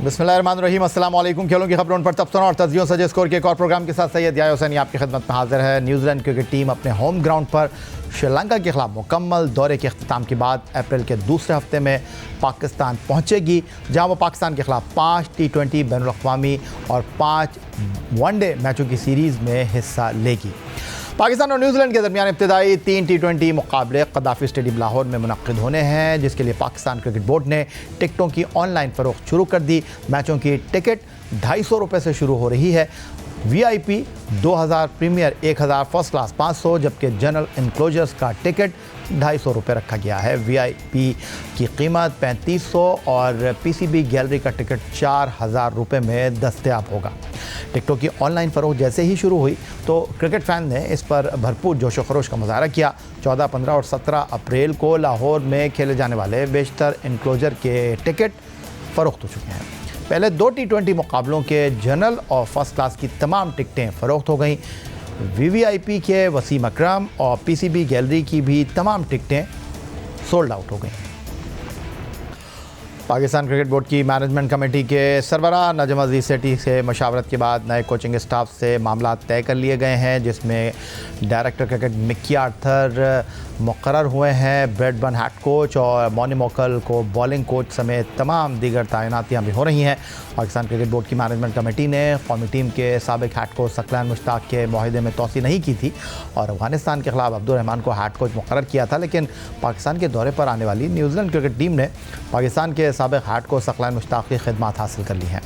बिस्मिल्लाहिर्रहमानिर्रहीम। अस्सलाम वालेकुम। खेलों की खबरों पर तबसरा और तस्वीरों सजे स्कोर के एक और प्रोग्राम के साथ सैयद याया हुसैनी आपकी खिदमत में हाजिर है। न्यूजीलैंड क्रिकेट टीम अपने होम ग्राउंड पर श्रीलंका के खिलाफ मुकम्मल दौरे के अख्तिताम के बाद अप्रैल के दूसरे हफ्ते में पाकिस्तान पहुंचेगी, जहां वो पाकिस्तान के खिलाफ 5 T20 बैनुल-अक़वामी और 5 वनडे मैचों की सीरीज़ में हिस्सा लेगी। पाकिस्तान और न्यूजीलैंड के दरमियान इब्तदाई 3 T20 मुकाबले कद्दाफी स्टेडियम लाहौर में मुनक्किद होने हैं, जिसके लिए पाकिस्तान क्रिकेट बोर्ड ने टिकटों की ऑनलाइन फ़रोख्त शुरू कर दी। मैचों की टिकट ₹250 से शुरू हो रही है। VIP 2000, प्रीमियर 1000, फर्स्ट क्लास 500, जबकि जनरल इनक्लोजर्स का टिकट ₹250 रखा गया है। VIP की कीमत 3500 और PCB गैलरी का टिकट ₹4000 में दस्तयाब होगा। टिकटों की ऑनलाइन फ़रोख्त जैसे ही शुरू हुई तो क्रिकेट फ़ैन ने इस पर भरपूर जोश व खरोश का मुज़ाहरा किया। 14, 15 और 17 अप्रैल को लाहौर में खेले जाने वाले बेशतर इनक्लोजर के टिकट फ़रोख्त हो चुके हैं। पहले 2 T20 मुकाबलों के जनरल और फर्स्ट क्लास की तमाम टिकटें फ़रोख्त हो गईं। VVIP के वसीम अकरम और PCB गैलरी की भी तमाम टिकटें सोल्ड आउट हो गईं। पाकिस्तान क्रिकेट बोर्ड की मैनेजमेंट कमेटी के सरबराह नजम अजीज सेठी से मशावरत के बाद नए कोचिंग स्टाफ से मामला तय कर लिए गए हैं, जिसमें डायरेक्टर क्रिकेट मिक्की आर्थर मुकर्रर हुए हैं। ब्रैडबर्न हेड कोच और मॉनी मोकल को बॉलिंग कोच समेत तमाम दीगर तैनातियाँ भी हो रही हैं। पाकिस्तान क्रिकेट बोर्ड की मैनेजमेंट कमेटी ने कौमी टीम के साबिक हेड कोच सकलैन मुश्ताक के मुआहदे में तोसी नहीं की थी और अफगानिस्तान के खिलाफ अब्दुल रहमान को हेड कोच मुकर्रर किया था, लेकिन पाकिस्तान के दौरे पर आने वाली न्यूजीलैंड क्रिकेट टीम ने पाकिस्तान के साबिक हेड कोच सकलैन मुश्ताक की खिदमत हासिल कर ली हैं।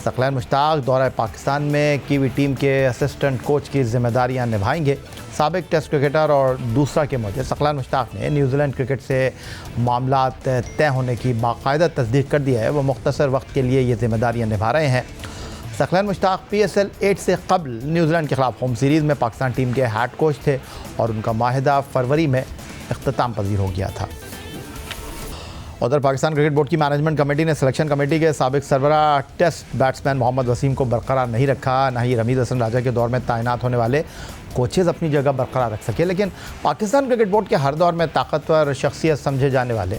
सकलैन मुश्ताक दौरा पाकिस्तान में कीवी टीम के असिस्टेंट कोच की जिम्मेदारियां निभाएंगे। साबिक टेस्ट क्रिकेटर और दूसरा के मुझे सकलैन मुश्ताक ने न्यूजीलैंड क्रिकेट से मामला तय होने की बाकायदा तस्दीक कर दी है। वो मुख्तसर वक्त के लिए ये जिम्मेदारियां निभा रहे हैं। सकलैन मुश्ताक PSL 8 से कबल न्यूजीलैंड के खिलाफ होम सीरीज़ में पाकिस्तान टीम के हेड कोच थे और उनका माहिदा फरवरी में इख्तिताम पजीर हो गया था। उधर पाकिस्तान क्रिकेट बोर्ड की मैनेजमेंट कमेटी ने सिलेक्शन कमेटी के साबिक सरबराह टेस्ट बैट्समैन मोहम्मद वसीम को बरकरार नहीं रखा। न ही रमीज़ हसन राजा के दौर में तैनात होने वाले कोचेज़ अपनी जगह बरकरार रख सके, लेकिन पाकिस्तान क्रिकेट बोर्ड के हर दौर में ताकतवर शख्सियत समझे जाने वाले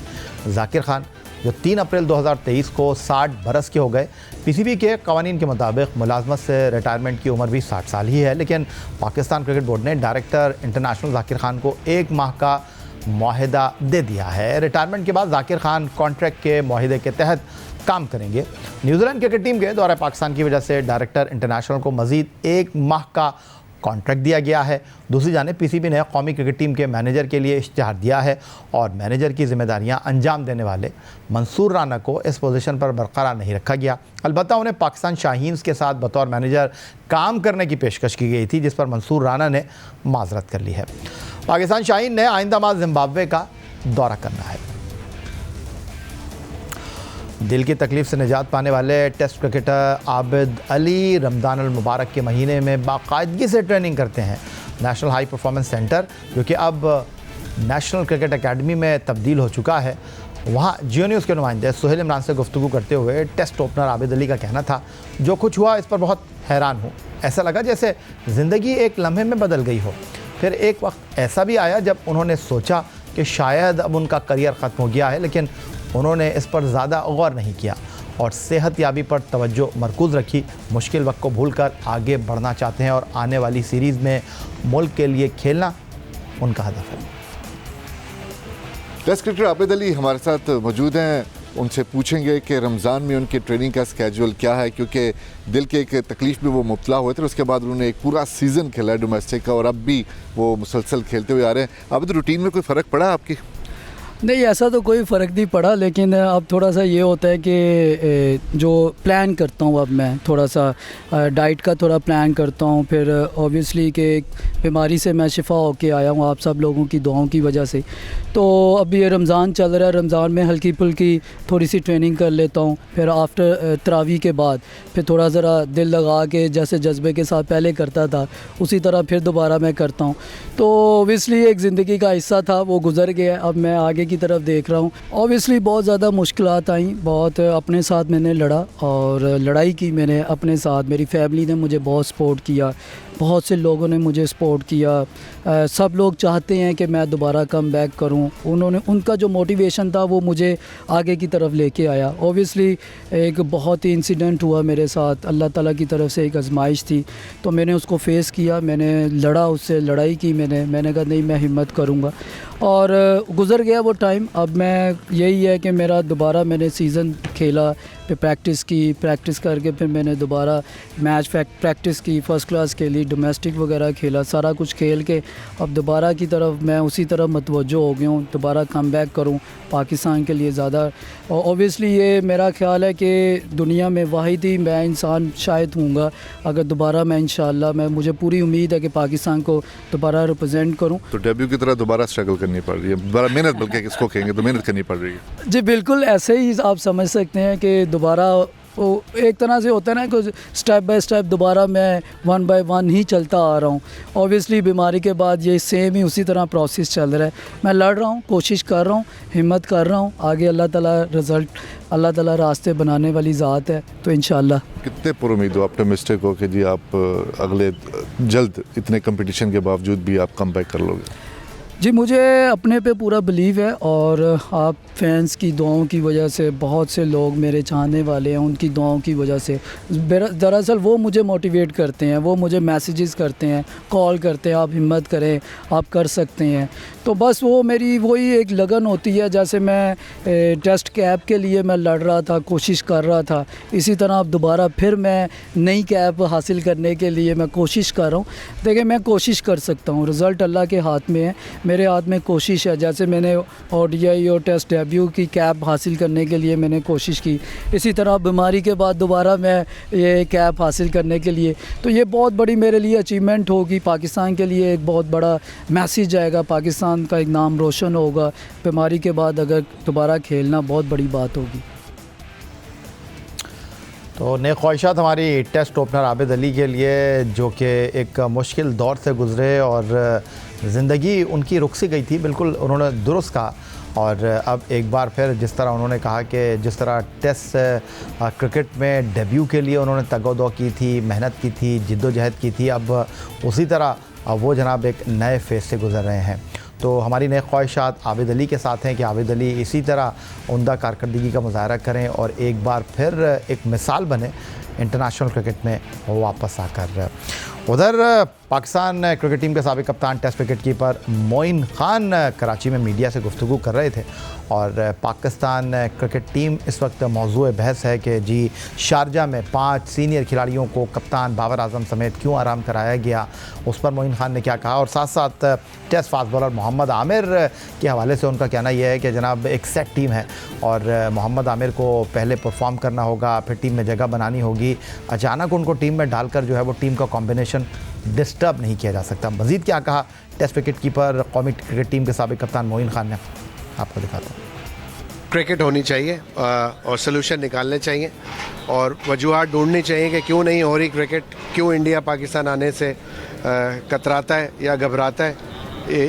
जाकिर खान, जो 3 अप्रैल 2023 को 60 बरस के हो गए। PCB के कवानीन के मुताबिक मुलाजमत से रिटायरमेंट की उम्र भी 60 साल ही है, लेकिन पाकिस्तान क्रिकेट बोर्ड ने डायरेक्टर इंटरनेशनल जाकिर खान को 1 माह का मुआहिदा दे दिया है। रिटायरमेंट के बाद जाकिर खान कॉन्ट्रैक्ट के मुआहिदे के तहत काम करेंगे। न्यूजीलैंड क्रिकेट टीम के दौरे पाकिस्तान की वजह से डायरेक्टर इंटरनेशनल को मज़ीद 1 माह का कॉन्ट्रैक्ट दिया गया है। दूसरी जानिब PCB ने कौमी क्रिकेट टीम के मैनेजर के लिए इश्तिहार दिया है और मैनेजर की जिम्मेदारियां अंजाम देने वाले मंसूर राना को इस पोजीशन पर बरकरार नहीं रखा गया। अलबत्ता उन्हें पाकिस्तान शाहीन्स के साथ बतौर मैनेजर काम करने की पेशकश की गई थी, जिस पर मंसूर राना ने माजरत कर ली है। पाकिस्तान शाहीन ने आइंदा माह जिम्बाब्वे का दौरा करना है। दिल की तकलीफ से निजात पाने वाले टेस्ट क्रिकेटर आबिद अली रमज़ान अल मुबारक के महीने में बाकायदगी से ट्रेनिंग करते हैं। नेशनल हाई परफॉर्मेंस सेंटर, जो कि अब नेशनल क्रिकेट एकेडमी में तब्दील हो चुका है, वहाँ जियो न्यूज़ के नुमाइंदे सुहेल इमरान से गुफ्तगू करते हुए टेस्ट ओपनर आबिद अली का कहना था, जो कुछ हुआ इस पर बहुत हैरान हूँ। ऐसा लगा जैसे ज़िंदगी एक लम्हे में बदल गई हो। फिर एक वक्त ऐसा भी आया जब उन्होंने सोचा कि शायद अब उनका करियर ख़त्म हो गया है, लेकिन उन्होंने इस पर ज़्यादा गौर नहीं किया और सेहत याबी पर तवज्जो मरकूज़ रखी। मुश्किल वक्त को भूलकर आगे बढ़ना चाहते हैं और आने वाली सीरीज़ में मुल्क के लिए खेलना उनका हदफ है। टेस्ट क्रिकेटर आबिद अली हमारे साथ मौजूद हैं। उनसे पूछेंगे कि रमज़ान में उनके ट्रेनिंग का स्केड्यूल क्या है, क्योंकि दिल के एक तकलीफ़ में वो मुब्तला हुए थे। उसके बाद उन्होंने एक पूरा सीज़न खेला है डोमेस्टिक का और अब भी वो मुसलसल खेलते हुए आ रहे हैं। अब रूटीन में कोई फ़र्क पड़ा आपकी? नहीं, ऐसा तो कोई फ़र्क नहीं पड़ा, लेकिन अब थोड़ा सा ये होता है कि जो प्लान करता हूँ अब मैं थोड़ा सा डाइट का थोड़ा प्लान करता हूँ। फिर ऑब्वियसली कि बीमारी से मैं शिफा होके आया हूँ आप सब लोगों की दुआओं की वजह से। तो अभी ये रमज़ान चल रहा है, रमज़ान में हल्की फुल्की थोड़ी सी ट्रेनिंग कर लेता हूँ। फिर आफ्टर तरावी के बाद फिर थोड़ा ज़रा दिल लगा के जैसे जज्बे के साथ पहले करता था उसी तरह फिर दोबारा मैं करता हूँ। तो ऑब्वियसली एक ज़िंदगी का हिस्सा था, वो गुज़र गया। अब मैं आगे की तरफ देख रहा हूँ। ऑब्वियसली बहुत ज़्यादा मुश्किलात आई, बहुत अपने साथ मैंने लड़ा और लड़ाई की मैंने अपने साथ। मेरी फैमिली ने मुझे बहुत सपोर्ट किया, बहुत से लोगों ने मुझे सपोर्ट किया। सब लोग चाहते हैं कि मैं दोबारा कम बैक करूँ। उनका जो मोटिवेशन था वो मुझे आगे की तरफ लेके आया। ओबियसली एक बहुत ही इंसिडेंट हुआ मेरे साथ, अल्लाह ताला की तरफ से एक आजमाइश थी, तो मैंने उसको फेस किया, मैंने लड़ा, उससे लड़ाई की मैंने कहा नहीं, मैं हिम्मत करूँगा, और गुज़र गया वो टाइम। अब मैं यही है कि मेरा दोबारा मैंने सीज़न खेला, फिर प्रैक्टिस करके फिर मैंने दोबारा मैच प्रैक्टिस की, फ़र्स्ट क्लास खेली, डोमेस्टिक वगैरह खेला, सारा कुछ खेल के अब दोबारा की तरफ मैं उसी तरफ मतवज्जो हो गया हूँ, दोबारा कम बैक करूँ पाकिस्तान के लिए ज़्यादा। और ओबियसली ये मेरा ख्याल है कि दुनिया में वाहिद ही मैं इंसान शायद हूँगा अगर दोबारा मैं इंशाअल्लाह, मुझे पूरी उम्मीद है कि पाकिस्तान को दोबारा रिप्रेजेंट करूँ। तो डेब्यू की तरह दोबारा स्ट्रगल करनी पड़ रही है, दोबारा मेहनत, बल्कि किसको कहेंगे, तो मेहनत करनी पड़ रही है। जी बिल्कुल, ऐसे ही आप समझ सकते हैं कि दोबारा वो एक तरह से होता है ना कि स्टेप बाय स्टेप दोबारा मैं 1 बाय 1 ही चलता आ रहा हूँ। ऑब्वियसली बीमारी के बाद ये सेम ही उसी तरह प्रोसेस चल रहा है। मैं लड़ रहा हूँ, कोशिश कर रहा हूँ, हिम्मत कर रहा हूँ, आगे अल्लाह ताला रास्ते बनाने वाली ज़ात है, तो इंशाअल्लाह। कितने पुरुमीद हो, ऑप्टिमिस्टिक हो कि जी आप अगले जल्द इतने कंपटीशन के बावजूद भी आप कम बैक कर लोगे? जी मुझे अपने पे पूरा बिलीव है, और आप फैंस की दुआओं की वजह से, बहुत से लोग मेरे चाहने वाले हैं, उनकी दुआओं की वजह से दरअसल वो मुझे मोटिवेट करते हैं, वो मुझे मैसेजेस करते हैं, कॉल करते हैं, आप हिम्मत करें, आप कर सकते हैं। तो बस वो मेरी वही एक लगन होती है। जैसे मैं टेस्ट कैप के लिए मैं लड़ रहा था, कोशिश कर रहा था, इसी तरह अब दोबारा फिर मैं नई कैप हासिल करने के लिए मैं कोशिश कर रहा हूँ। देखिए मैं कोशिश कर सकता हूँ, रिज़ल्ट अल्लाह के हाथ में है, मेरे हाथ में कोशिश है। जैसे मैंने ODI और टेस्ट डेब्यू की कैप हासिल करने के लिए मैंने कोशिश की, इसी तरह बीमारी के बाद दोबारा मैं ये कैप हासिल करने के लिए, तो ये बहुत बड़ी मेरे लिए अचीवमेंट होगी, पाकिस्तान के लिए एक बहुत बड़ा मैसेज आएगा, पाकिस्तान का एक नाम रोशन होगा। बीमारी के बाद अगर दोबारा खेलना बहुत बड़ी बात होगी। तो नेक ख्वाहिशात हमारी टेस्ट ओपनर आबिद अली के लिए, जो कि एक मुश्किल दौर से गुज़रे और ज़िंदगी उनकी रुक सी गई थी, बिल्कुल उन्होंने दुरुस्त कहा। और अब एक बार फिर जिस तरह उन्होंने कहा कि जिस तरह टेस्ट क्रिकेट में डेब्यू के लिए उन्होंने तगोदो की थी, मेहनत की थी, जिद्दोजहद की थी, अब उसी तरह वो जनाब एक नए फेज़ से गुज़र रहे हैं। तो हमारी नेक ख्वाहिशात आबिद अली के साथ हैं कि आबिद अली इसी तरह उम्दा कारकर्दगी का मुजाहरा करें और एक बार फिर एक मिसाल बने इंटरनेशनल क्रिकेट में वापस आकर। उधर पाकिस्तान क्रिकेट टीम के साबिक कप्तान test wicket keeper Moin Khan Karachi में मीडिया से गुफ्तगू कर रहे थे, और पाकिस्तान क्रिकेट टीम इस वक्त मौजूए बहस है कि जी शारजा में 5 सीनियर खिलाड़ियों को कप्तान बाबर आजम समेत क्यों आराम कराया गया, उस पर मोइन खान ने क्या कहा। और साथ साथ test fast bowler Mohammad Amir के हवाले से उनका कहना यह है कि जनाब एक सेट टीम है और मोहम्मद आमिर को पहले परफॉर्म करना होगा, फिर टीम में जगह बनानी होगी, अचानक उनको टीम में डालकर जो है वो टीम का कॉम्बिनेशन डिस्टर्ब नहीं किया जा सकता। मज़ीद क्या कहा टेस्ट विकेट कीपर कौमी क्रिकेट टीम के साबिक कप्तान मोइन खान ने, आपको दिखाता हूँ। क्रिकेट होनी चाहिए और सलूशन निकालने चाहिए और वजूहात ढूंढनी चाहिए कि क्यों नहीं हो रही क्रिकेट, क्यों इंडिया पाकिस्तान आने से कतराता है या घबराता है।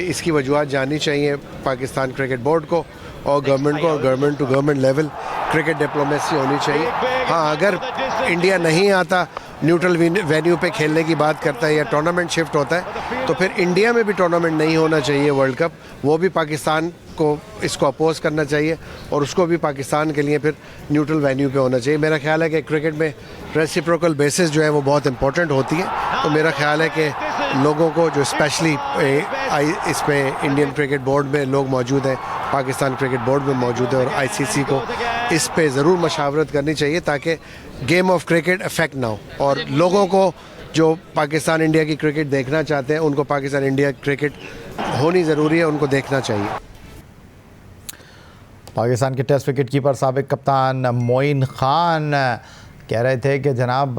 इसकी वजूहात जाननी चाहिए पाकिस्तान क्रिकेट बोर्ड को और गवर्नमेंट को, और government to government level cricket diplomacy होनी चाहिए। हाँ, अगर इंडिया नहीं आता, न्यूट्रल वेन्यू पे खेलने की बात करता है या टूर्नामेंट शिफ्ट होता है, तो फिर इंडिया में भी टूर्नामेंट नहीं होना चाहिए वर्ल्ड कप, वो भी पाकिस्तान को इसको अपोज करना चाहिए और उसको भी पाकिस्तान के लिए फिर न्यूट्रल वेन्यू पे होना चाहिए। मेरा ख्याल है कि क्रिकेट में रेसिप्रोकल बेसिस जो है वो बहुत इंपॉर्टेंट होती है, तो मेरा ख्याल है कि लोगों को जो स्पेशली इसमें इंडियन क्रिकेट बोर्ड में लोग मौजूद हैं, पाकिस्तान क्रिकेट बोर्ड में मौजूद है, और ICC को इस पे ज़रूर मशावरत करनी चाहिए ताकि गेम ऑफ क्रिकेट अफेक्ट ना हो, और लोगों को जो पाकिस्तान इंडिया की क्रिकेट देखना चाहते हैं उनको पाकिस्तान इंडिया क्रिकेट होनी ज़रूरी है, उनको देखना चाहिए। पाकिस्तान के टेस्ट विकेट कीपर साबिक कप्तान मोइन खान कह रहे थे कि जनाब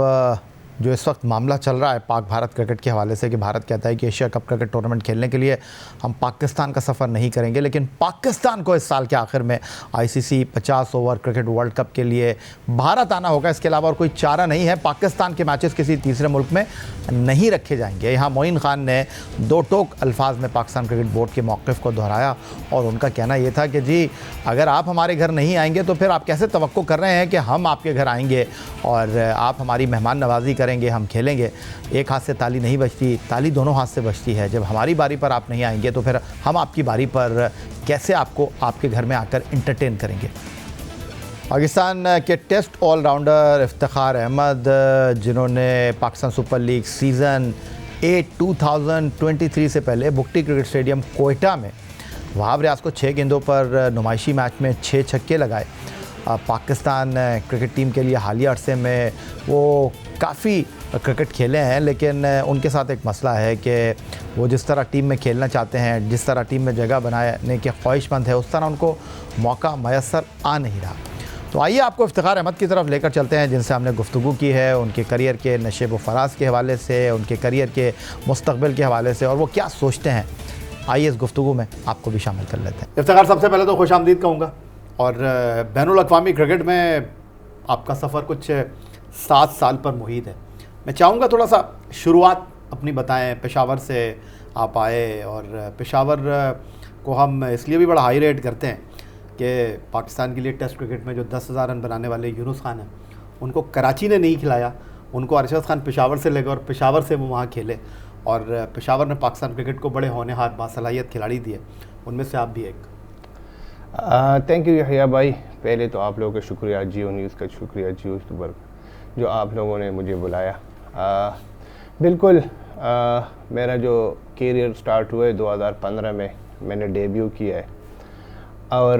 जो इस वक्त मामला चल रहा है पाक भारत क्रिकेट के हवाले से कि भारत कहता है कि एशिया कप क्रिकेट टूर्नामेंट खेलने के लिए हम पाकिस्तान का सफ़र नहीं करेंगे, लेकिन पाकिस्तान को इस साल के आखिर में ICC 50 over cricket world cup के लिए भारत आना होगा। इसके अलावा और कोई चारा नहीं है, पाकिस्तान के मैचेस किसी तीसरे मुल्क में नहीं रखे जाएंगे। यहाँ मोइन खान ने दो टोक अल्फाज में पाकिस्तान क्रिकेट बोर्ड के मौक़िफ़ को दोहराया और उनका कहना यह था कि जी अगर आप हमारे घर नहीं आएंगे तो फिर आप कैसे तवक्को कर रहे हैं कि हम आपके घर आएंगे और आप हमारी मेहमान नवाजी करेंगे, हम खेलेंगे, एक हाथ से ताली नहीं बजती, ताली दोनों हाथ से बजती है। जब हमारी बारी पर आप नहीं आएंगे तो फिर हम आपकी बारी पर कैसे आपको आपके घर में आकर इंटरटेन करेंगे। पाकिस्तान के टेस्ट ऑलराउंडर इफ्तिखार अहमद, जिन्होंने पाकिस्तान सुपर लीग सीज़न 8 2023 से पहले बुकटी क्रिकेट स्टेडियम कोयटा में वहाब रियाज को 6 गेंदों पर नुमाइशी मैच में 6 छक्के लगाए। पाकिस्तान क्रिकेट टीम के लिए हालिया अरसे में वो काफ़ी क्रिकेट खेले हैं, लेकिन उनके साथ एक मसला है कि वो जिस तरह टीम में खेलना चाहते हैं, जिस तरह टीम में जगह बनाने के ख्वाहिशमंद है, उस तरह उनको मौका मैसर आ नहीं रहा। तो आइए आपको इफ्तिखार अहमद की तरफ लेकर चलते हैं, जिनसे हमने गुफ्तगू की है उनके करियर के नशेब व फराज के हवाले से, उनके करियर के मुस्तकबिल के हवाले से, और वो क्या सोचते हैं। आइए इस गुफ्तगू में आपको भी शामिल कर लेते हैं। इफ्तिखार, सबसे पहले तो खुश आमदीद कहूँगा, और बैनुल अक़वामी क्रिकेट में आपका सफ़र कुछ 7 साल पर मुहित है। मैं चाहूँगा थोड़ा सा शुरुआत अपनी बताएं। पेशावर से आप आए, और पेशावर को हम इसलिए भी बड़ा हाई रेट करते हैं कि पाकिस्तान के लिए टेस्ट क्रिकेट में जो 10,000 रन बनाने वाले यूनुस खान हैं, उनको कराची ने नहीं खिलाया, उनको अरशद खान पेशावर से लेकर और पेशावर से वो वहाँ खेले, और पेशावर ने पाकिस्तान क्रिकेट को बड़े होनहार बासलाहियत खिलाड़ी दिए, उनमें से आप भी एक। थैंक यू यहिया भाई। पहले तो आप लोगों का शुक्रिया, जियो न्यूज़ का शुक्रिया, जियो यूट्यूबर, जो आप लोगों ने मुझे बुलाया। बिल्कुल, मेरा जो करियर स्टार्ट हुआ है 2015 में, मैंने डेब्यू किया है, और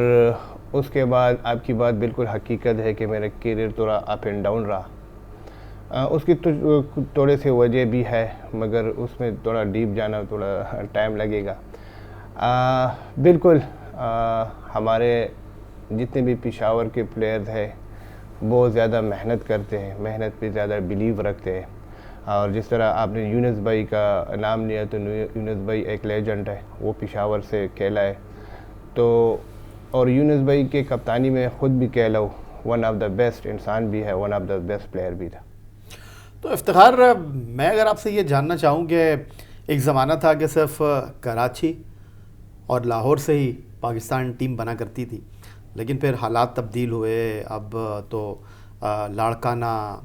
उसके बाद आपकी बात बिल्कुल हकीकत है कि मेरा करियर थोड़ा अप एंड डाउन रहा। उसकी तो थोड़े से वजह भी है, मगर उसमें थोड़ा डीप जाना थोड़ा टाइम लगेगा। बिल्कुल, हमारे जितने भी पेशावर के प्लेयर्स हैं बहुत ज़्यादा मेहनत करते हैं, मेहनत पे ज़्यादा बिलीव रखते हैं। और जिस तरह आपने यूनुस भाई का नाम लिया, तो यूनुस भाई एक लेजेंड है, वो पेशावर से खेला है। तो और यूनुस भाई के कप्तानी में ख़ुद भी कह लो वन ऑफ द बेस्ट इंसान भी है, one of the best player भी था। तो इफ्तिखार, मैं अगर आपसे ये जानना चाहूँ कि एक ज़माना था कि सिर्फ कराची और लाहौर से ही पाकिस्तान टीम बना करती थी, लेकिन फिर हालात तब्दील हुए। अब तो लाड़काना,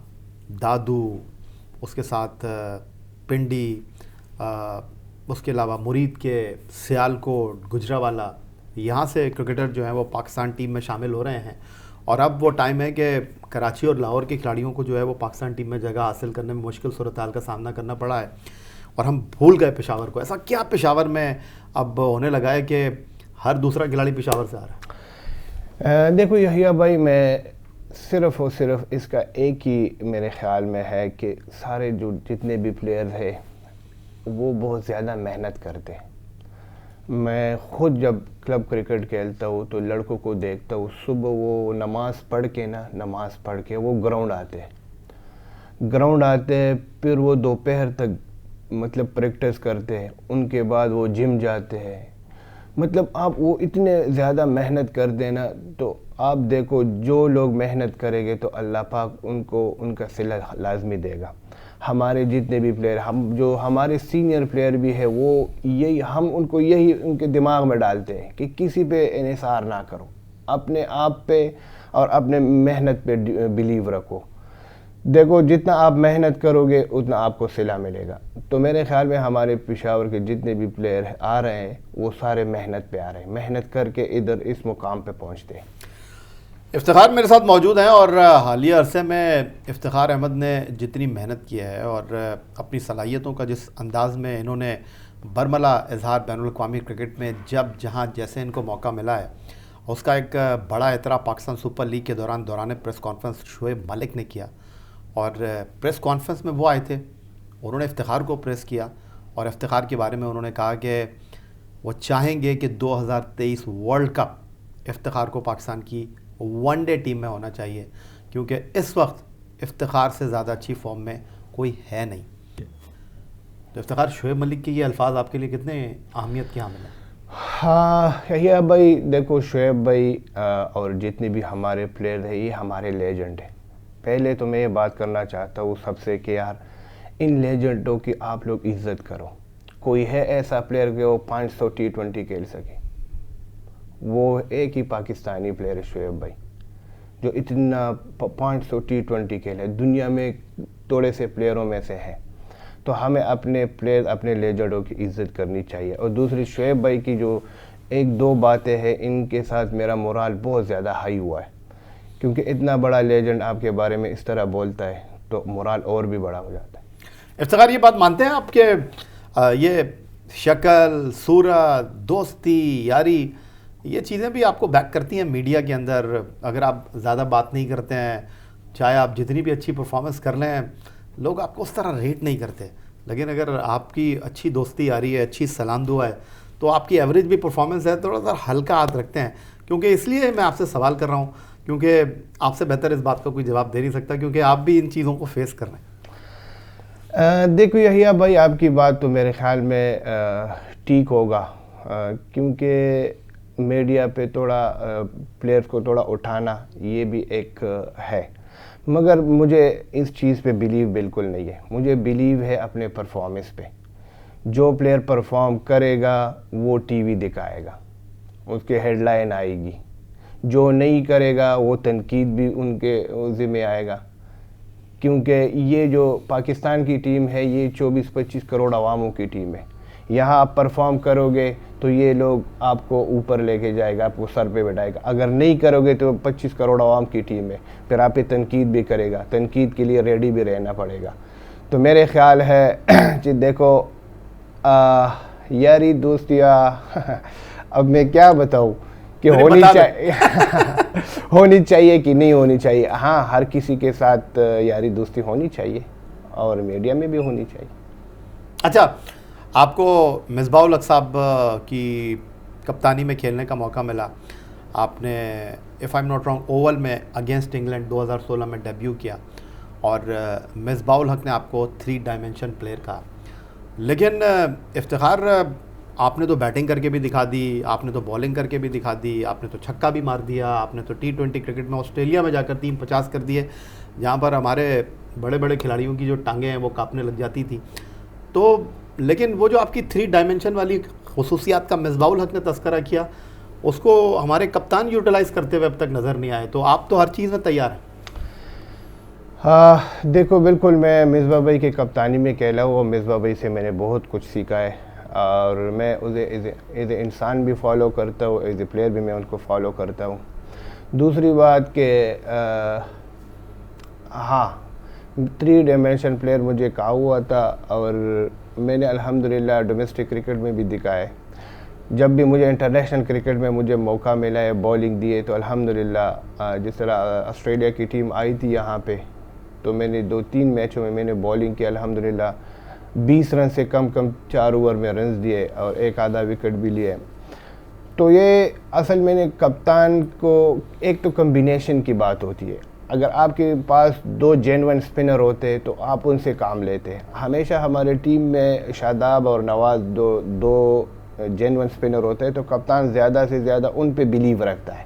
दादू, उसके साथ पिंडी, उसके अलावा मुरीद के सियालकोट, गुजरावाला, यहाँ से क्रिकेटर जो हैं वो पाकिस्तान टीम में शामिल हो रहे हैं। और अब वो टाइम है कि कराची और लाहौर के खिलाड़ियों को जो है वो पाकिस्तान टीम में जगह हासिल करने में मुश्किल सूरत हाल का सामना करना पड़ा है, और हम भूल गए पेशावर को। ऐसा क्या पेशावर में अब होने लगा है कि हर दूसरा खिलाड़ी पेशावर से आ रहा है? देखो यहिया भाई, मैं सिर्फ़ और सिर्फ इसका एक ही मेरे ख़्याल में है कि सारे जो जितने भी प्लेयर्स हैं वो बहुत ज़्यादा मेहनत करते हैं। मैं ख़ुद जब क्लब क्रिकेट खेलता हूँ तो लड़कों को देखता हूँ, सुबह वो नमाज़ पढ़ के वो ग्राउंड आते हैं, फिर वो दोपहर तक मतलब प्रैक्टिस करते हैं, उनके बाद वो जिम जाते हैं। मतलब आप वो इतने ज़्यादा मेहनत कर देना, तो आप देखो जो लोग मेहनत करेंगे तो अल्लाह पाक उनको उनका सिला लाजमी देगा। हमारे जितने भी प्लेयर, हम जो हमारे सीनियर प्लेयर भी है, वो यही हम उनको यही उनके दिमाग में डालते हैं कि किसी पे इन्हिसार ना करो, अपने आप पे और अपने मेहनत पे बिलीव रखो। देखो जितना आप मेहनत करोगे उतना आपको सिला मिलेगा। तो मेरे ख्याल में हमारे पेशावर के जितने भी प्लेयर आ रहे हैं वो सारे मेहनत पे आ रहे हैं, मेहनत करके इधर इस मुकाम पे पहुंचते हैं। इफ्तिखार मेरे साथ मौजूद हैं, और हालिया अरसे में इफ्तिखार अहमद ने जितनी मेहनत की है और अपनी सलाहियतों का जिस अंदाज़ में इन्होंने बरमला इजहार बैनुल अक़वामी क्रिकेट में जब जहाँ जैसे इनको मौका मिला है, उसका एक बड़ा एतराफ़ पाकिस्तान सुपर लीग के दौरान प्रेस कॉन्फ्रेंस शोएब मलिक ने किया। और प्रेस कॉन्फ्रेंस में वो आए थे, उन्होंने इफ्तिखार को प्रेस किया, और इफ्तिखार के बारे में उन्होंने कहा कि वो चाहेंगे कि 2023 वर्ल्ड कप इफ्तिखार को पाकिस्तान की वनडे टीम में होना चाहिए, क्योंकि इस वक्त इफ्तिखार से ज़्यादा अच्छी फॉर्म में कोई है नहीं। तो इफ्तिखार, शोएब मलिक के ये अल्फाज आपके लिए कितने अहमियत के हामिल हैं? हाँ यही भाई, देखो शोएब भाई और जितने भी हमारे प्लेयर हैं ये हमारे लेजेंड हैं। पहले तो मैं ये बात करना चाहता हूँ सबसे कि यार इन लेजेंडों की आप लोग इज़्ज़त करो। कोई है ऐसा प्लेयर कि वो 500 T20 खेल सके? वो एक ही पाकिस्तानी प्लेयर है शोएब भाई, जो इतना 500 T20 खेले। दुनिया में थोड़े से प्लेयरों में से हैं। तो हमें अपने प्लेयर, अपने लेजेंडों की इज़्ज़त करनी चाहिए। और दूसरी शोएब भाई की जो एक दो बातें हैं, इनके साथ मेरा मोराल बहुत ज़्यादा हाई हुआ है, क्योंकि इतना बड़ा लेजेंड आपके बारे में इस तरह बोलता है तो मोराल और भी बड़ा हो जाता है। इफ्तिखार, ये बात मानते हैं आपके ये शक्ल, सूरत, दोस्ती, यारी, ये चीज़ें भी आपको बैक करती हैं मीडिया के अंदर? अगर आप ज़्यादा बात नहीं करते हैं, चाहे आप जितनी भी अच्छी परफॉर्मेंस कर लें, लोग आपको उस तरह रेट नहीं करते। लेकिन अगर आपकी अच्छी दोस्ती यारी है, अच्छी सलाम दुआ है, तो आपकी एवरेज भी परफॉर्मेंस है, थोड़ा सा हल्का हाथ रखते हैं। क्योंकि इसलिए मैं आपसे सवाल कर रहा हूँ, क्योंकि आपसे बेहतर इस बात का कोई जवाब दे नहीं सकता, क्योंकि आप भी इन चीज़ों को फेस कर रहे हैं। देखो यहिया भाई, आपकी बात तो मेरे ख्याल में ठीक होगा, क्योंकि मीडिया पे थोड़ा प्लेयर्स को थोड़ा उठाना ये भी एक है, मगर मुझे इस चीज़ पे बिलीव बिल्कुल नहीं है। मुझे बिलीव है अपने परफॉर्मेंस पे। जो प्लेयर परफॉर्म करेगा वो टीवी दिखाएगा, उसके हेडलाइन आएगी। जो नहीं करेगा वो तनकीद भी उनके ज़िम्मे आएगा, क्योंकि ये जो पाकिस्तान की टीम है ये 24-25 करोड़ अवामों की टीम है। यहाँ आप परफॉर्म करोगे तो ये लोग आपको ऊपर लेके जाएगा, आपको सर पे बैठाएगा। अगर नहीं करोगे तो 25 करोड़ अवाम की टीम है, फिर आप पे तनकीद भी करेगा, तनकीद के लिए रेडी भी रहना पड़ेगा। तो मेरे ख्याल है कि देखो यारी दोस्तियाँ अब मैं क्या बताऊँ कि होनी चाहिए होनी चाहिए कि नहीं होनी चाहिए। हाँ, हर किसी के साथ यारी दोस्ती होनी चाहिए और मीडिया में भी होनी चाहिए। अच्छा, आपको मिसबाह-उल हक साहब की कप्तानी में खेलने का मौका मिला। आपने if I am not wrong Oval में अगेंस्ट इंग्लैंड 2016 में डेब्यू किया और मिसबाह-उल हक ने आपको 3 डायमेंशन प्लेयर कहा। लेकिन इफ्तिखार, आपने तो बैटिंग करके भी दिखा दी, आपने तो बॉलिंग करके भी दिखा दी, आपने तो छक्का भी मार दिया, आपने तो T20 क्रिकेट में ऑस्ट्रेलिया में जाकर 350 कर दिए, जहाँ पर हमारे बड़े बड़े खिलाड़ियों की जो टांगें हैं वो कांपने लग जाती थी। तो लेकिन वो जो आपकी 3 डायमेंशन वाली खुसूसियात का मिसबाह-उल हक ने तस्करा किया, उसको हमारे कप्तान यूटिलाइज़ करते हुए अब तक नज़र नहीं आए। तो आप तो हर चीज़ में तैयार हैं। हाँ देखो, बिल्कुल मैं मिसबाह भाई की कप्तानी में कहला हूँ और मिसबाह भाई से मैंने बहुत कुछ सीखा है और मैं उसे एज ए इंसान भी फॉलो करता हूँ, एज ए प्लेयर भी मैं उनको फॉलो करता हूँ। दूसरी बात कि हाँ, 3 डायमेंशन प्लेयर मुझे कहा हुआ था और मैंने अल्हम्दुलिल्लाह डोमेस्टिक क्रिकेट में भी दिखा है। जब भी मुझे इंटरनेशनल क्रिकेट में मुझे मौका मिला है बॉलिंग दिए तो अल्हम्दुलिल्लाह, जिस तरह ऑस्ट्रेलिया की टीम आई थी यहाँ पे, तो मैंने 2-3 मैचों में मैंने बॉलिंग की, अल्हम्दुलिल्लाह 20 रन से कम 4 ओवर में रन्स दिए और एक आधा विकेट भी लिए। तो ये असल में कप्तान को एक तो कम्बिनेशन की बात होती है। अगर आपके पास 2 जेन्युइन स्पिनर होते तो आप उनसे काम लेते। हमेशा हमारे टीम में शादाब और नवाज़ दो जेन्युइन स्पिनर होते हैं, तो कप्तान ज़्यादा से ज़्यादा उन पे बिलीव रखता है,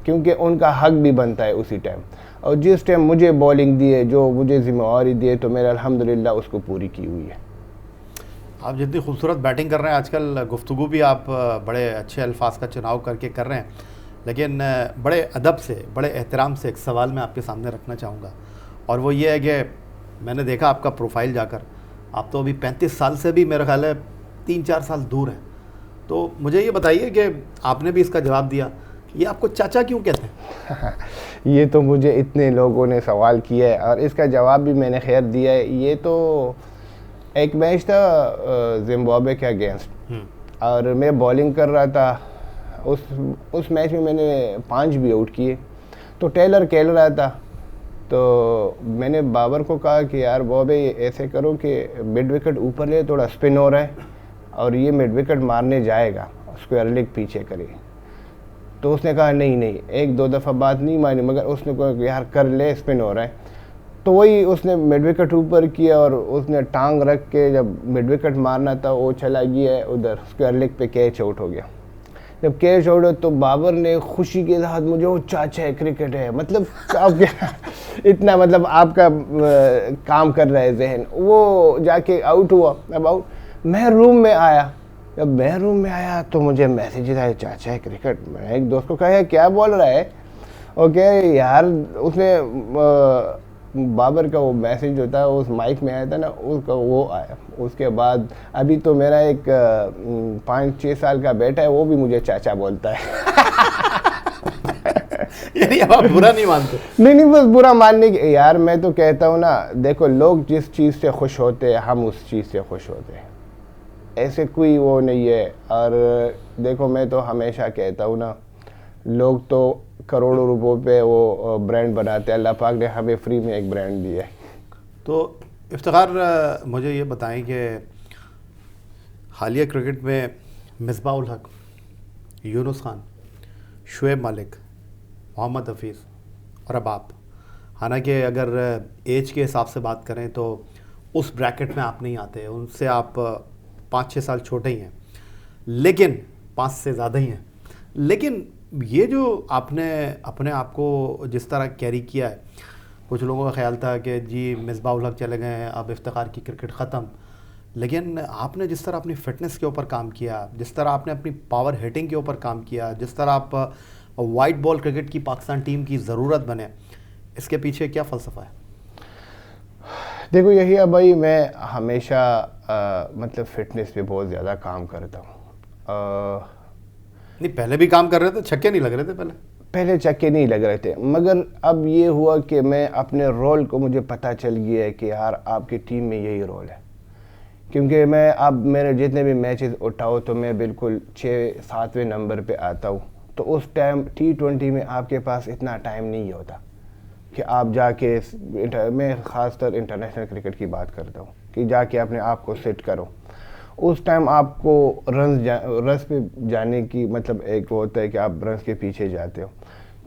क्योंकि उनका हक भी बनता है उसी टाइम। और जिस टाइम मुझे बॉलिंग दिए, जो मुझे ज़िम्मेवारी दिए, तो मेरा अल्हम्दुलिल्लाह उसको पूरी की हुई है। आप जितनी खूबसूरत बैटिंग कर रहे हैं आजकल, गुफ्तगू भी आप बड़े अच्छे अल्फाज का चुनाव करके कर रहे हैं, लेकिन बड़े अदब से, बड़े एहतराम से एक सवाल मैं आपके सामने रखना चाहूँगा, और वो ये है कि मैंने देखा आपका प्रोफाइल जाकर, आप तो अभी 35 साल से भी मेरा ख्याल है 3-4 साल दूर हैं। तो मुझे ये बताइए कि आपने भी इसका जवाब दिया, ये आपको चाचा क्यों कहते हैं? ये तो मुझे इतने लोगों ने सवाल किया है और इसका जवाब भी मैंने खैर दिया है। ये तो एक मैच था जिम्बाब्वे के अगेंस्ट और मैं बॉलिंग कर रहा था। उस मैच में मैंने 5 भी आउट किए। तो टेलर खेल रहा था, तो मैंने बाबर को कहा कि यार बॉबे ऐसे करो कि मिड विकेट ऊपर ले, थोड़ा स्पिन हो रहा है और ये मिड विकेट मारने जाएगा, स्क्वायर लेग पीछे करे। तो उसने कहा नहीं, 1-2 दफ़ा बात नहीं मानी, मगर उसने कहा यार कर ले, स्पिन हो रहा है। तो वही उसने मिड विकेट ऊपर किया और उसने टांग रख के जब मिड विकेट मारना था वो चला गया उधर, स्क्वायर लेग पे कैच आउट हो गया। जब कैच आउट हो तो बाबर ने खुशी के साथ मुझे, वो चाचा है, क्रिकेट है, मतलब आपके इतना मतलब आपका काम कर रहा है जहन। वो जाके आउट हुआ। अब आउट, मैं रूम में आया। जब मैं रूम में आया तो मुझे मैसेज आया, चाचा है क्रिकेट। मैंने एक दोस्त को कहा क्या बोल रहा है? ओके यार, उसने बाबर का वो मैसेज होता है उस माइक में आया था ना, उसका वो आया। उसके बाद अभी तो मेरा एक 5-6 साल का बेटा है, वो भी मुझे चाचा बोलता है। यानी अब आप बुरा नहीं मानते? नहीं, बस बुरा मानने की यार, मैं तो कहता हूँ ना, देखो लोग जिस चीज़ से खुश होते हैं हम उस चीज़ से खुश होते हैं, ऐसे कोई वो नहीं है। और देखो मैं तो हमेशा कहता हूँ ना, लोग तो करोड़ों रुपयों पे वो ब्रांड बनाते हैं, अल्लाह पाक ने हमें फ्री में एक ब्रांड दिया है। तो इफ्तिखार, मुझे ये बताएं कि हालिया क्रिकेट में मिसबाह उल हक, यूनुस खान, शुएब मलिक, मोहम्मद हफीज़ और अब आप, हालांकि अगर एज के हिसाब से बात करें तो उस ब्रैकेट में आप नहीं आते, उनसे आप 5-6 साल छोटे ही हैं, लेकिन 5 से ज़्यादा ही हैं। लेकिन ये जो आपने अपने आप को जिस तरह कैरी किया है, कुछ लोगों का ख्याल था कि जी मिसबाह उल हक चले गए हैं, अब इफ्तिखार की क्रिकेट ख़त्म, लेकिन आपने जिस तरह अपनी फ़िटनेस के ऊपर काम किया, जिस तरह आपने अपनी पावर हिटिंग के ऊपर काम किया, जिस तरह आप वाइट बॉल क्रिकेट की पाकिस्तान टीम की ज़रूरत बने, इसके पीछे क्या फ़लसफ़ा है? देखो यही है भाई, मैं हमेशा मतलब फ़िटनेस पे बहुत ज़्यादा काम करता हूँ। नहीं, पहले भी काम कर रहे थे, छक्के नहीं लग रहे थे पहले चक्के नहीं लग रहे थे, मगर अब ये हुआ कि मैं अपने रोल को, मुझे पता चल गया है कि यार आपकी टीम में यही रोल है। क्योंकि मैं अब मेरे जितने भी मैचेस उठाओ तो मैं बिल्कुल 6-7वें नंबर पे आता हूँ। तो उस टाइम T20 में आपके पास इतना टाइम नहीं होता कि आप जाके, मैं ख़ासतर इंटरनेशनल क्रिकेट की बात करता हूँ, कि जाके अपने आप को सेट करो। उस टाइम आपको रन्स पे जाने की मतलब एक होता है कि आप रन्स के पीछे जाते हो।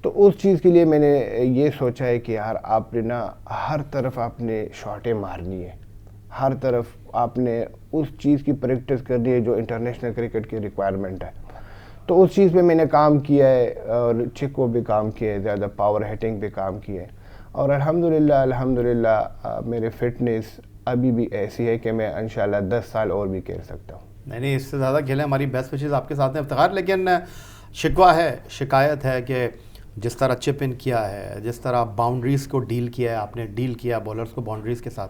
तो उस चीज़ के लिए मैंने ये सोचा है कि यार आपने ना हर तरफ आपने शॉटें मारनी है, हर तरफ आपने उस चीज़ की प्रैक्टिस करनी है जो इंटरनेशनल क्रिकेट की रिक्वायरमेंट है। तो उस चीज़ पे मैंने काम किया है और चिको भी काम किया है, ज़्यादा पावर हिटिंग पे काम किया है। और अल्हम्दुलिल्लाह मेरे फिटनेस अभी भी ऐसी है कि मैं इंशाल्लाह 10 साल और भी खेल सकता हूँ। नहीं, इससे ज़्यादा खेलें, हमारी बेस्ट विशेज़ आपके साथ हैं इफ्तिखार। लेकिन शिकवा है, शिकायत है कि जिस तरह चिप इन किया है, जिस तरह बाउंड्रीज़ को डील किया है, आपने डील किया बॉलर्स को बाउंड्रीज़ के साथ,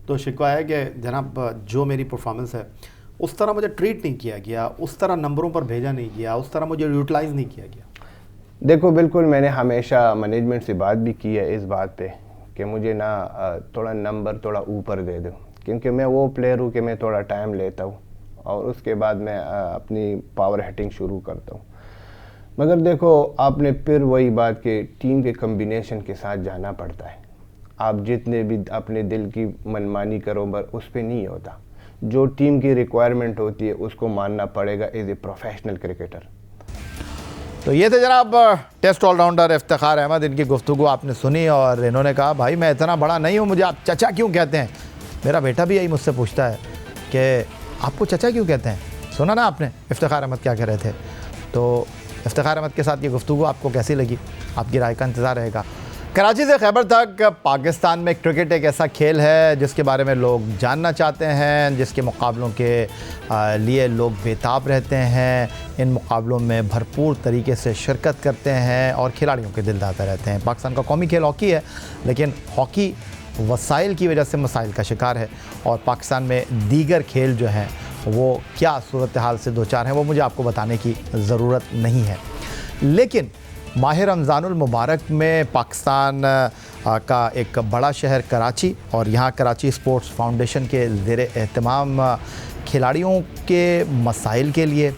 तो शिकवा है कि जनाब जो मेरी परफॉर्मेंस है उस तरह मुझे ट्रीट नहीं किया गया, उस तरह नंबरों पर भेजा नहीं गया, उस तरह मुझे यूटिलाइज़ नहीं किया गया। देखो बिल्कुल, मैंने हमेशा मैनेजमेंट से बात भी की है इस बात पे कि मुझे ना थोड़ा नंबर थोड़ा ऊपर दे दो, क्योंकि मैं वो प्लेयर हूँ कि मैं थोड़ा टाइम लेता हूँ और उसके बाद मैं अपनी पावर हिटिंग शुरू करता हूँ। मगर देखो आपने फिर वही बात कि टीम के कम्बिनेशन के साथ जाना पड़ता है। आप जितने भी अपने दिल की मनमानी करो पर उस पर नहीं होता, जो टीम की रिक्वायरमेंट होती है उसको मानना पड़ेगा एज ए प्रोफेशनल क्रिकेटर। तो ये थे जनाब टेस्ट ऑलराउंडर इफ्तिखार अहमद, इनकी गुफ्तगू आपने सुनी और इन्होंने कहा भाई मैं इतना बड़ा नहीं हूँ, मुझे आप चचा क्यों कहते हैं। मेरा बेटा भी यही मुझसे पूछता है कि आपको चचा क्यों कहते हैं। सुना ना आपने इफ्तिखार अहमद क्या कह रहे थे। तो इफ्तिखार अहमद के साथ ये गुफ्तगू आपको कैसी लगी, आपकी राय का इंतज़ार रहेगा। कराची से खैबर तक पाकिस्तान में क्रिकेट एक ऐसा खेल है जिसके बारे में लोग जानना चाहते हैं, जिसके मुकाबलों के लिए लोग बेताब रहते हैं, इन मुकाबलों में भरपूर तरीके से शिरकत करते हैं और खिलाड़ियों के दिल दाता रहते हैं। पाकिस्तान का कौमी खेल हॉकी है, लेकिन हॉकी वसाइल की वजह से मसाइल का शिकार है और पाकिस्तान में दीगर खेल जो हैं वो क्या सूरत हाल से दो चार हैं वो मुझे आपको बताने की ज़रूरत नहीं है। लेकिन माह रमज़ानुल मुबारक में पाकिस्तान का एक बड़ा शहर कराची और यहाँ कराची स्पोर्ट्स फाउंडेशन के ज़ेर एहतमाम खिलाड़ियों के मसाइल के लिए,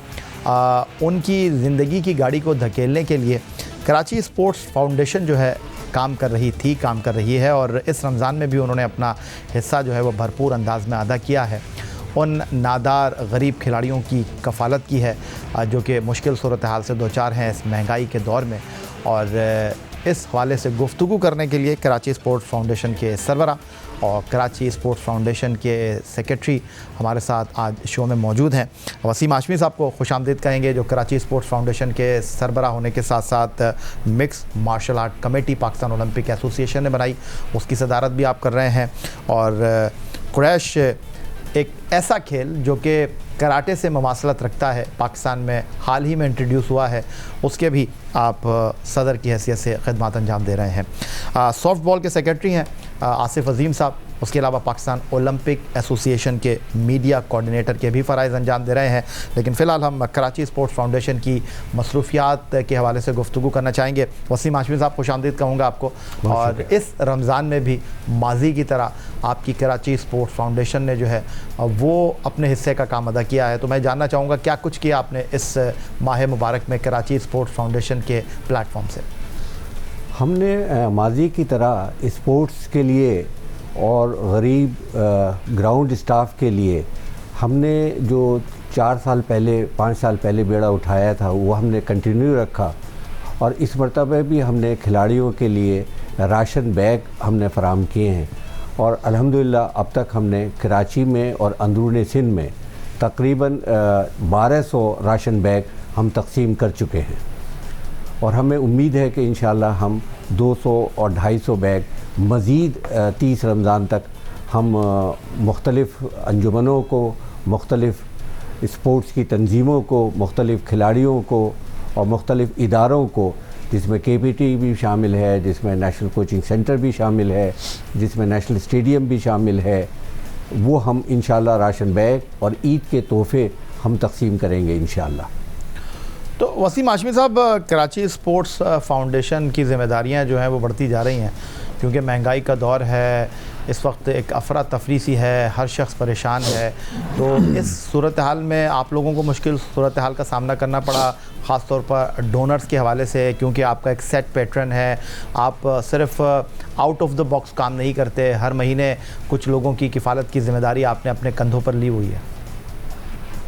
उनकी ज़िंदगी की गाड़ी को धकेलने के लिए कराची स्पोर्ट्स फाउंडेशन जो है काम कर रही है और इस रमज़ान में भी उन्होंने अपना हिस्सा जो है वो भरपूर अंदाज में अदा किया है। उन नादार गरीब खिलाड़ियों की कफ़ालत की है जो कि मुश्किल सूरत हाल से दो चार हैं इस महंगाई के दौर में। और इस हवाले से गुफ्तगू करने के लिए कराची स्पोर्ट्स फाउंडेशन के सरबरा और कराची स्पोर्ट्स फाउंडेशन के सेक्रेटरी हमारे साथ आज शो में मौजूद हैं। वसीम हाशमी साहब को खुशामदीद कहेंगे जो कराची स्पोर्ट्स फाउंडेशन के सरबरा होने के साथ साथ mix martial art committee Pakistan Olympic association ने बनाई, उसकी सदारत भी आप कर रहे हैं। और कुरैश एक ऐसा खेल जो कि कराटे से ममासलत रखता है, पाकिस्तान में हाल ही में इंट्रोड्यूस हुआ है, उसके भी आप सदर की हैसियत से खिदमत अंजाम दे रहे हैं। सॉफ्ट बॉल के सेक्रेटरी हैं आसिफ अजीम साहब, उसके अलावा पाकिस्तान ओलंपिक एसोसिएशन के मीडिया कोऑर्डिनेटर के भी फ़राइज़ अंजाम दे रहे हैं। लेकिन फ़िलहाल हम कराची स्पोर्ट्स फाउंडेशन की मसरूफियात के हवाले से गुफ्तगू करना चाहेंगे। वसीम हाशमी साहब, खुशामदीद कहूँगा आपको। और इस रमज़ान में भी माजी की तरह आपकी कराची स्पोर्ट्स फाउंडेशन ने जो है वो अपने हिस्से का काम अदा किया है, तो मैं जानना चाहूँगा क्या कुछ किया आपने इस माह मुबारक में कराची स्पोर्ट्स फाउंडेशन के प्लेटफॉर्म से? हमने माजी की तरह स्पोर्ट्स के लिए और गरीब ग्राउंड स्टाफ के लिए हमने जो 4 साल पहले 5 साल पहले बेड़ा उठाया था वो हमने कंटिन्यू रखा। और इस मरतबे भी हमने खिलाड़ियों के लिए राशन बैग हमने फ़राहम किए हैं। और अल्हम्दुलिल्लाह अब तक हमने कराची में और अंदरूनी सिंध में तकरीबन 1200 राशन बैग हम तकसीम कर चुके हैं। और हमें उम्मीद है कि इंशाअल्लाह हम 200 और 250 बैग मज़ीद 30 रमज़ान तक हम मुख्तलिफ़ अंजुमनों को, मुख्तलिफ़ स्पोर्ट्स की तंजीमों को, मुख्तलिफ़ खिलाड़ियों को और मुख्तलिफ़ इदारों को, जिसमें KPT भी शामिल है, जिसमें नेशनल कोचिंग सेंटर भी शामिल है, जिसमें नेशनल स्टेडियम भी शामिल है, वो हम इंशाअल्लाह राशन बैग और ईद के तोहफ़े हम तकसीम करेंगे इंशाअल्लाह। तो वसीम हाशमी साहब, कराची स्पोर्ट्स फाउंडेशन की ज़िम्मेदारियां जो हैं वो बढ़ती जा रही हैं क्योंकि महंगाई का दौर है, इस वक्त एक अफरा तफरी सी है, हर शख्स परेशान है। तो इस सूरत हाल में आप लोगों को मुश्किल सूरत हाल का सामना करना पड़ा, ख़ास तौर पर डोनर्स के हवाले से, क्योंकि आपका एक सेट पैटर्न है, आप सिर्फ आउट ऑफ द बॉक्स काम नहीं करते, हर महीने कुछ लोगों की किफ़ालत की ज़िम्मेदारी आपने अपने कंधों पर ली हुई है।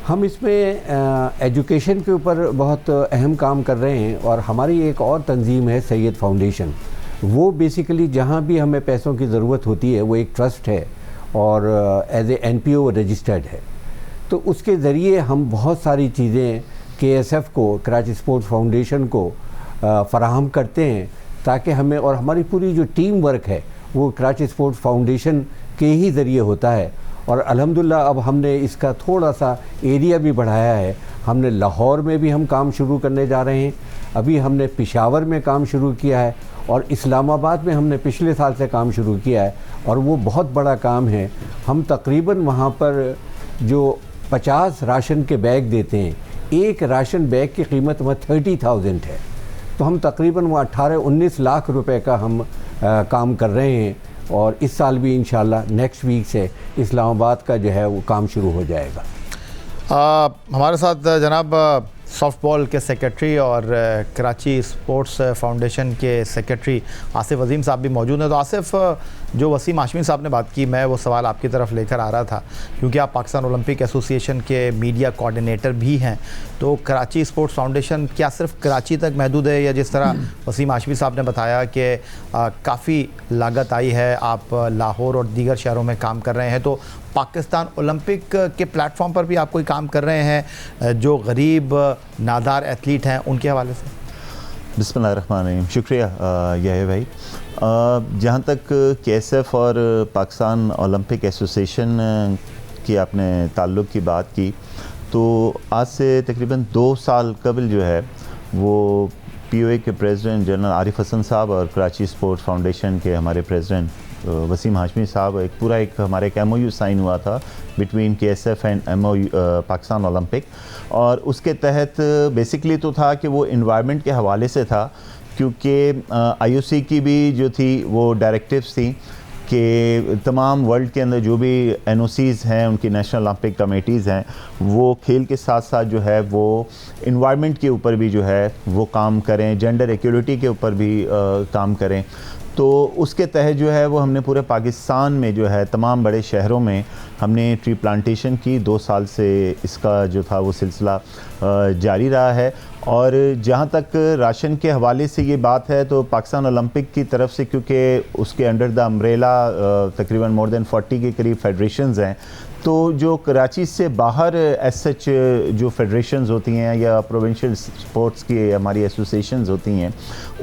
हम इसमें एजुकेशन के ऊपर बहुत अहम काम कर रहे हैं। और हमारी एक और तंजीम है सैयद फाउंडेशन, वो बेसिकली जहाँ भी हमें पैसों की ज़रूरत होती है वो एक ट्रस्ट है और एज ए NPO रजिस्टर्ड है। तो उसके ज़रिए हम बहुत सारी चीज़ें KSF को, कराची स्पोर्ट्स फाउंडेशन को फ़राहम करते हैं ताकि हमें, और हमारी पूरी जो टीम वर्क है वो कराची स्पोर्ट्स फाउंडेशन के ही ज़रिए होता है। और अल्हम्दुलिल्लाह अब हमने इसका थोड़ा सा एरिया भी बढ़ाया है। हमने लाहौर में भी हम काम शुरू करने जा रहे हैं, अभी हमने पेशावर में काम शुरू किया है और इस्लामाबाद में हमने पिछले साल से काम शुरू किया है। और वो बहुत बड़ा काम है। हम तकरीबन वहाँ पर जो 50 राशन के बैग देते हैं, एक राशन बैग की कीमत वहाँ 30,000 है। तो हम तकरीबन वो 18-19 लाख रुपए का हम काम कर रहे हैं। और इस साल भी इंशाल्लाह नेक्स्ट वीक से इस्लामाबाद का जो है वो काम शुरू हो जाएगा। हमारे साथ जनाब सॉफ्टबॉल के सेक्रेटरी और कराची स्पोर्ट्स फाउंडेशन के सेक्रेटरी आसिफ अजीम साहब भी मौजूद हैं। तो आसिफ, जो वसीम हाशमी साहब ने बात की, मैं वो सवाल आपकी तरफ लेकर आ रहा था क्योंकि आप पाकिस्तान ओलंपिक एसोसिएशन के मीडिया कोऑर्डिनेटर भी हैं। तो कराची स्पोर्ट्स फाउंडेशन क्या सिर्फ कराची तक महदूद है, या जिस तरह वसीम हाशमी साहब ने बताया कि काफ़ी लागत आई है, आप लाहौर और दीगर शहरों में काम कर रहे हैं, तो पाकिस्तान ओलंपिक के प्लेटफॉर्म पर भी आप कोई काम कर रहे हैं जो गरीब नादार एथलीट हैं उनके हवाले से? बिस्मिल्लाहिर्रहमानिर्रहीम, शुक्रिया यह भाई। जहाँ तक KSF और पाकिस्तान ओलंपिक एसोसिएशन की आपने ताल्लुक़ की बात की, तो आज से तकरीबन 2 साल कबल जो है वो POA के प्रेसिडेंट जनरल आरिफ हसन साहब और कराची स्पोर्ट्स फाउंडेशन के हमारे प्रेसिडेंट वसीम हाशमी साहब, एक हमारे एक MOU साइन हुआ था between KSF and MOU Pakistan Olympic. और उसके तहत बेसिकली तो था कि वो इन्वायरमेंट के हवाले से था, क्योंकि IOC की भी जो थी वो डायरेक्टिव्स थी कि तमाम वर्ल्ड के अंदर जो भी NOCs हैं, उनकी नेशनल ओलंपिक कमेटीज़ हैं, वो खेल के साथ साथ जो है वो इन्वायरमेंट के ऊपर भी जो है वो काम करें, जेंडर इक्वलिटी के ऊपर भी काम करें। तो उसके तहत जो है वो हमने पूरे पाकिस्तान में जो है तमाम बड़े शहरों में हमने ट्री प्लांटेशन की। 2 साल से इसका जो था वो सिलसिला जारी रहा है। और जहाँ तक राशन के हवाले से ये बात है, तो पाकिस्तान ओलंपिक की तरफ से, क्योंकि उसके अंडर द अम्ब्रेला तकरीबन मोर देन 40 के करीब फेडरेशंस हैं, तो जो कराची से बाहर एज सच जो फेडरेशंस होती हैं या प्रोविंशियल स्पोर्ट्स की हमारी एसोसिएशंस होती हैं,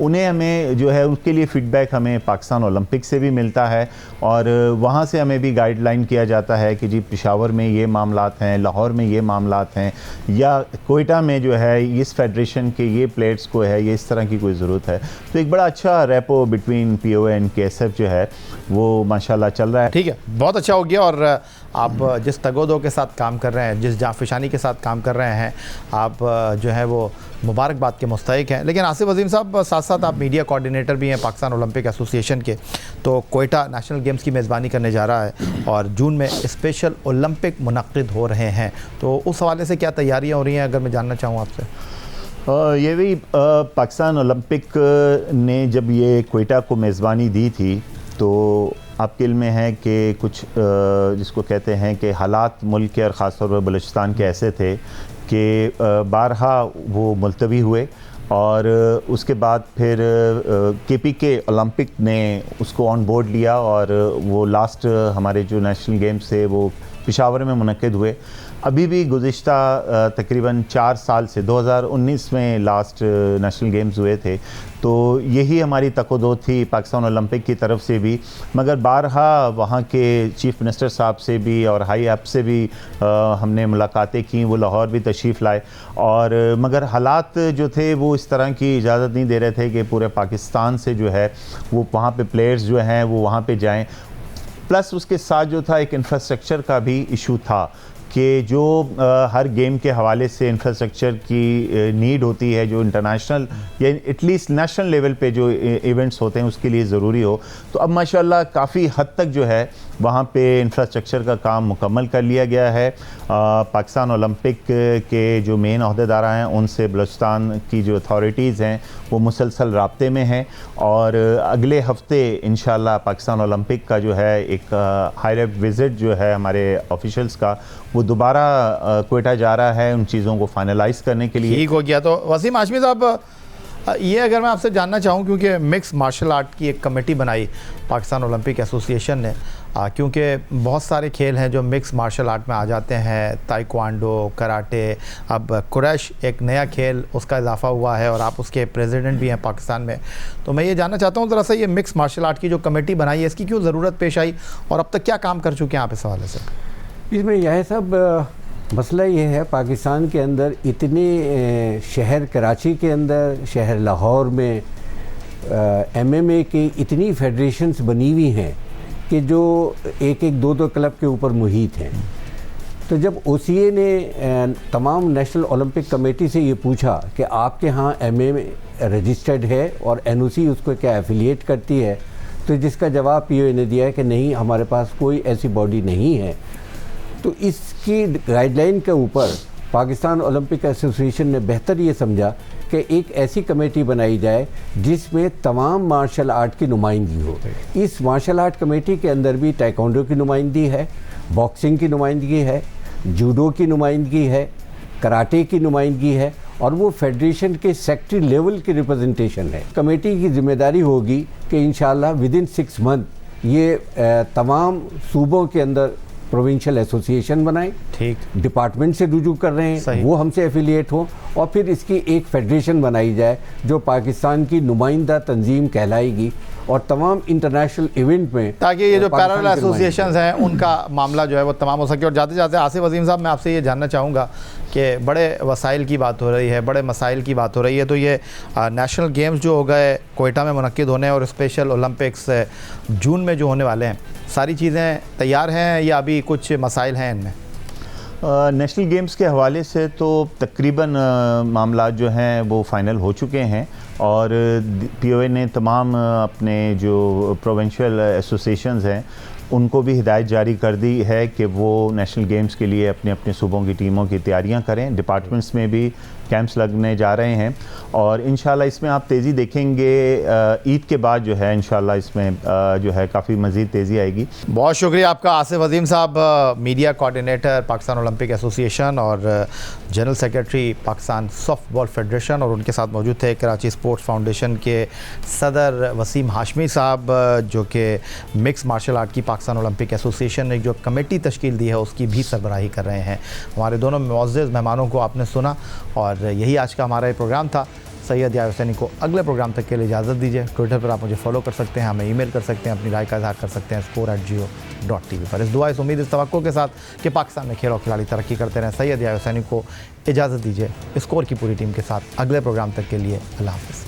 उन्हें हमें जो है उसके लिए फ़ीडबैक हमें पाकिस्तान ओलंपिक से भी मिलता है और वहाँ से हमें भी गाइडलाइन किया जाता है कि जी पेशावर में ये मामलात हैं, लाहौर में ये मामलात हैं, या कोयटा में जो है इस फेडरेशन के ये प्लेयर्स को है, ये इस तरह की कोई ज़रूरत है। तो एक बड़ा अच्छा repo between POA and KSF जो है वो माशाल्लाह चल रहा है। ठीक है, बहुत अच्छा हो गया। और आप जिस तगोदो के साथ काम कर रहे हैं, जिस जाफिशानी के साथ काम कर रहे हैं, आप जो है वो मुबारकबाद के मुस्तहिक हैं। लेकिन आसिफ अजीम साहब, साथ साथ आप मीडिया कोऑर्डिनेटर भी हैं पाकिस्तान ओलंपिक एसोसिएशन के। तो कोयटा नेशनल गेम्स की मेज़बानी करने जा रहा है और जून में स्पेशल ओलंपिक मुनक्किद हो रहे हैं, तो उस हवाले से क्या तैयारियाँ हो रही हैं, अगर मैं जानना चाहूँ आपसे? ये भी पाकिस्तान ओलंपिक ने जब ये कोयटा को मेज़बानी दी थी तो आपके इल्म में है कि कुछ जिसको कहते हैं कि हालात मुल्क के और ख़ास तौर पर बलूचिस्तान के ऐसे थे कि बारहा वो मुलतवी हुए और उसके बाद फिर KPK ओलंपिक ने उसको ऑन बोर्ड लिया और वो लास्ट हमारे जो नेशनल गेम्स थे वो पेशावर में मुनक्किद हुए। अभी भी गुज़िश्ता तकरीबन 4 साल से 2019 में लास्ट नेशनल गेम्स हुए थे, तो यही हमारी तकोदो थी पाकिस्तान ओलंपिक की तरफ से भी। मगर बारहा वहाँ के चीफ़ मिनिस्टर साहब से भी और हाई अप से भी हमने मुलाकातें की, वो लाहौर भी तशरीफ़ लाए और मगर हालात जो थे वो इस तरह की इजाज़त नहीं दे रहे थे कि पूरे पाकिस्तान से जो है वो वहाँ पे प्लेयर्स जो हैं वो वहाँ पे जाएँ। प्लस उसके साथ जो था एक इंफ्रास्ट्रक्चर का भी इशू था कि जो हर गेम के हवाले से इंफ्रास्ट्रक्चर की नीड होती है, जो इंटरनेशनल या एटलीस्ट नेशनल लेवल पे जो इवेंट्स होते हैं उसके लिए ज़रूरी हो। तो अब माशाल्लाह काफ़ी हद तक जो है वहाँ पे इंफ्रास्ट्रक्चर का काम मुकम्मल कर लिया गया है। पाकिस्तान ओलंपिक के जो मेन अहदेदार हैं उनसे बलूचिस्तान की जो अथॉरिटीज़ हैं वो मुसलसल राब्ते में हैं और अगले हफ्ते इंशाल्लाह पाकिस्तान ओलंपिक का जो है एक हाई लेवल विज़िट जो है हमारे ऑफिशियल्स का वो दोबारा कोयटा जा रहा है उन चीज़ों को फाइनलाइज करने के लिए। ठीक हो गया। तो वसीम हाशमी साहब, ये अगर मैं आपसे जानना चाहूँ, क्योंकि मिक्स मार्शल आर्ट की एक कमेटी बनाई पाकिस्तान ओलंपिक एसोसिएशन ने, क्योंकि बहुत सारे खेल हैं जो मिक्स मार्शल आर्ट में आ जाते हैं, ताइक्वांडो, कराटे, अब कुरैश एक नया खेल उसका इजाफा हुआ है और आप उसके प्रेसिडेंट भी हैं पाकिस्तान में। तो मैं ये जानना चाहता हूँ ज़रा सा, ये मिक्स मार्शल आर्ट की जो कमेटी बनाई है इसकी क्यों ज़रूरत पेश आई और अब तक क्या काम कर चुके हैं आप इस हवाले से? इसमें यह सब मसला ये है, पाकिस्तान के अंदर इतने शहर कराची के अंदर, शहर लाहौर में MMA की इतनी फेडरेशंस बनी हुई हैं कि जो एक एक दो क्लब के ऊपर मुहित हैं। तो जब OCA ने तमाम नेशनल ओलंपिक कमेटी से ये पूछा कि आपके यहाँ MMA रजिस्टर्ड है और NOC उसको क्या एफिलिएट करती है, तो जिसका जवाब POA ने दिया है कि नहीं, हमारे पास कोई ऐसी बॉडी नहीं है। तो इसकी गाइडलाइन के ऊपर पाकिस्तान ओलंपिक एसोसिएशन ने बेहतर ये समझा कि एक ऐसी कमेटी बनाई जाए जिसमें तमाम मार्शल आर्ट की नुमाइंदगी हो। इस मार्शल आर्ट कमेटी के अंदर भी ताइक्वांडो की नुमाइंदगी है, बॉक्सिंग की नुमाइंदगी है, जूडो की नुमाइंदगी है, कराटे की नुमाइंदगी है और वो फेडरेशन के सेक्रेटरी लेवल की रिप्रेजेंटेशन है। कमेटी की जिम्मेदारी होगी कि इंशाल्लाह विदिन 6 मंथ ये तमाम सूबों के अंदर प्रोविंशियल एसोसिएशन बनाएं। ठीक, डिपार्टमेंट से रुजू कर रहे हैं वो हमसे एफिलिएट हो और फिर इसकी एक फेडरेशन बनाई जाए जो पाकिस्तान की नुमाइंदा तंजीम कहलाएगी और तमाम इंटरनेशनल इवेंट में, ताकि ये जो पैरेलल एसोसिएशंस हैं उनका मामला जो है वो तमाम हो सके। और जाते जाते आसिफ अजीम साहब, मैं आपसे ये जानना चाहूँगा कि बड़े वसाइल की बात हो रही है, बड़े मसाइल की बात हो रही है, तो ये नेशनल गेम्स जो हो गए कोयटा में मुनक्किद होने और स्पेशल ओलंपिक्स जून में जो होने वाले हैं, सारी चीज़ें तैयार हैं या अभी कुछ मसाइल हैं इनमें? नेशनल गेम्स के हवाले से तो तकरीबन मामला जो हैं वो फ़ाइनल हो चुके हैं और POA ने तमाम अपने जो प्रोविंशियल एसोसिएशंस हैं उनको भी हिदायत जारी कर दी है कि वो नेशनल गेम्स के लिए अपने अपने सूबों की टीमों की तैयारियां करें। डिपार्टमेंट्स में भी कैंप्स लगने जा रहे हैं और इंशाल्लाह इसमें आप तेज़ी देखेंगे। ईद के बाद जो है इंशाल्लाह इसमें जो है काफ़ी मज़ीद तेज़ी आएगी। बहुत शुक्रिया आपका आसिफ अजीम साहब, media coordinator Pakistan Olympic association और general secretary Pakistan softball federation, और उनके साथ मौजूद थे कराची स्पोर्ट्स फाउंडेशन के सदर वसीम हाशमी साहब, जो कि मिक्स मार्शल आर्ट की पाकिस्तान ओलंपिक एसोसिएशन ने जो कमेटी तश्कील दी है उसकी भी सरबराही कर रहे हैं। हमारे दोनों मुअज़्ज़ज़ मेहमानों को आपने सुना और यही आज का हमारा ये प्रोग्राम था। सैयद या हुसैनी को अगले प्रोग्राम तक के लिए इजाज़त दीजिए। ट्विटर पर आप मुझे फॉलो कर सकते हैं, हमें ईमेल कर सकते हैं, अपनी राय का इज़हार कर सकते हैं score@jio.tv पर। इस दुआ इस उम्मीद इस तवक्को के साथ कि पाकिस्तान में खेल और खिलाड़ी तरक्की करते रहें, सैयद या हुसैनी को इजाज़त दीजिए स्कोर की पूरी टीम के साथ। अगले प्रोग्राम तक के लिए अल्लाह हाफ़िज़।